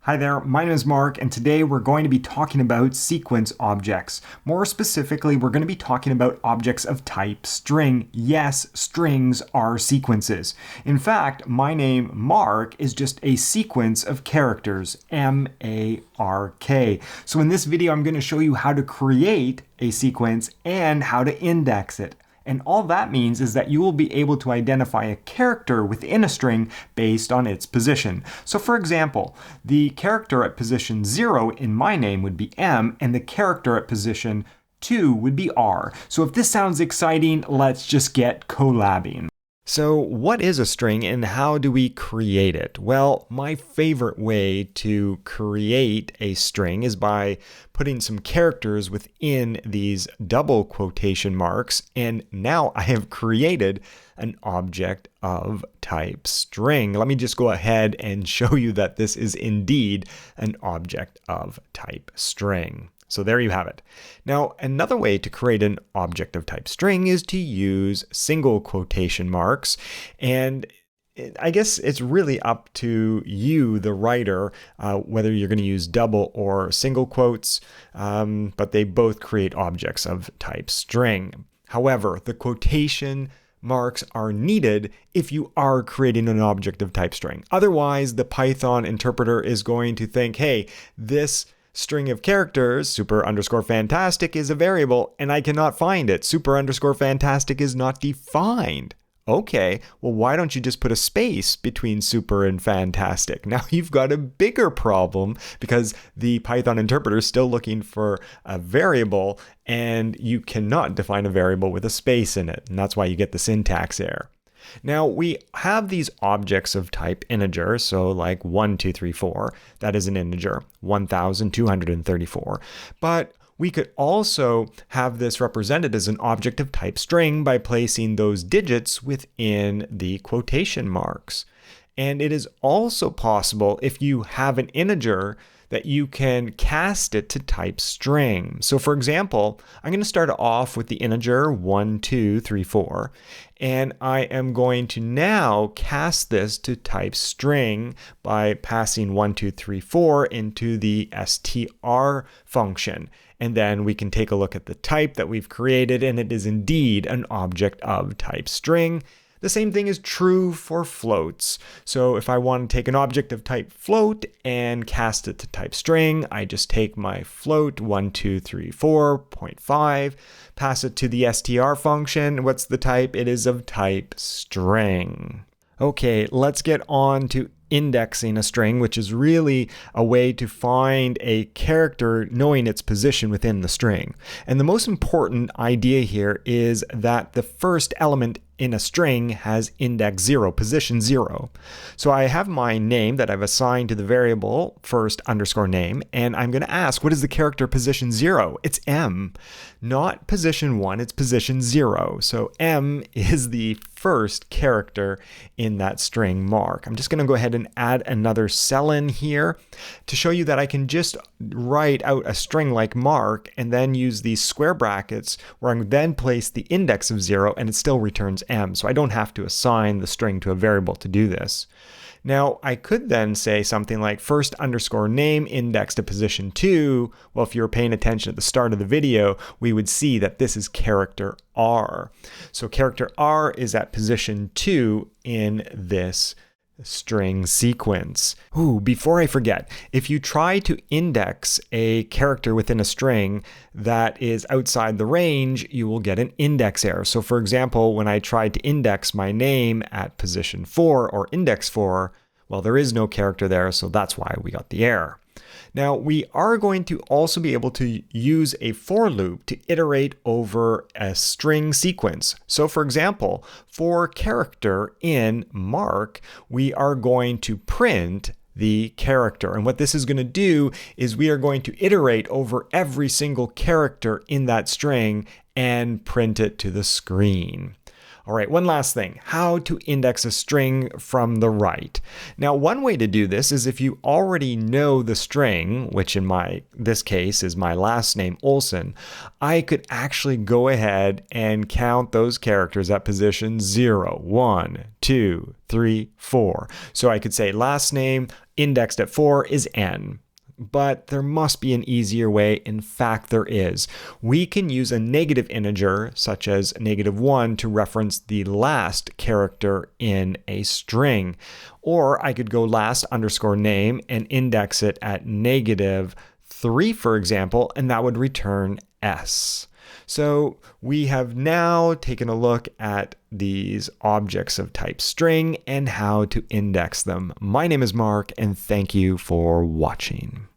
Hi there, my name is Mark, and today we're going to be talking about sequence objects. More specifically, we're going to be talking about objects of type string. Yes, strings are sequences. In fact, my name, Mark, is just a sequence of characters, M-A-R-K. So in this video, I'm going to show you how to create a sequence and how to index it. And all that means is that you will be able to identify a character within a string based on its position. So for example, the character at position 0 in my name would be M, and the character at position 2 would be R. So if this sounds exciting, let's just get collabing. So what is a string and how do we create it? Well, my favorite way to create a string is by putting some characters within these double quotation marks, and now I have created an object of type string. Let me just go ahead and show you that this is indeed an object of type string. So there you have it. Now, another way to create an object of type string is to use single quotation marks. And I guess it's really up to you, the writer, whether you're going to use double or single quotes, but they both create objects of type string. However, the quotation marks are needed if you are creating an object of type string. Otherwise, the Python interpreter is going to think, hey, this string of characters, super_fantastic, is a variable, and I cannot find it. Super_fantastic is not defined. Okay, well, why don't you just put a space between super and fantastic? Now you've got a bigger problem because the Python interpreter is still looking for a variable, and you cannot define a variable with a space in it. And that's why you get the syntax error. Now we have these objects of type integer, so like 1, 2, 3, 4, that is an integer, 1,234. But we could also have this represented as an object of type string by placing those digits within the quotation marks. And it is also possible, if you have an integer, that you can cast it to type string. So for example, I'm going to start off with the integer 1, 2, 3, 4, and I am going to now cast this to type string by passing 1, 2, 3, 4 into the str function. And then we can take a look at the type that we've created, and it is indeed an object of type string. The same thing is true for floats. So if I want to take an object of type float and cast it to type string, I just take my float 1234.5, pass it to the str function. What's the type? It is of type string. Okay, let's get on to indexing a string, which is really a way to find a character knowing its position within the string. And the most important idea here is that the first element in a string has index 0, position 0. So I have my name that I've assigned to the variable first_name, and I'm going to ask, what is the character position 0? It's M. Not position 1, it's position 0. So M is the first character in that string mark. I'm just going to go ahead and add another cell in here to show you that I can just write out a string like mark and then use these square brackets where I then place the index of 0 and it still returns M. So I don't have to assign the string to a variable to do this. Now, I could then say something like first_name indexed to position 2. Well, if you were paying attention at the start of the video, we would see that this is character R. So character R is at position 2 in this string sequence. Ooh, before I forget, if you try to index a character within a string that is outside the range, you will get an index error. So for example, when I tried to index my name at position 4 or index 4, well, there is no character there, so that's why we got the error. Now, we are going to also be able to use a for loop to iterate over a string sequence. So for example, for character in mark, we are going to print the character. And what this is going to do is we are going to iterate over every single character in that string and print it to the screen. All right, one last thing, how to index a string from the right. Now, one way to do this is if you already know the string, which in this case is my last name, Olson, I could actually go ahead and count those characters at position 0, 1, 2, 3, 4. So I could say last name indexed at 4 is n. But there must be an easier way. In fact, there is. We can use a negative integer, such as -1, to reference the last character in a string. Or I could go last_name and index it at -3, for example, and that would return s. So we have now taken a look at these objects of type string and how to index them. My name is Mark, and thank you for watching.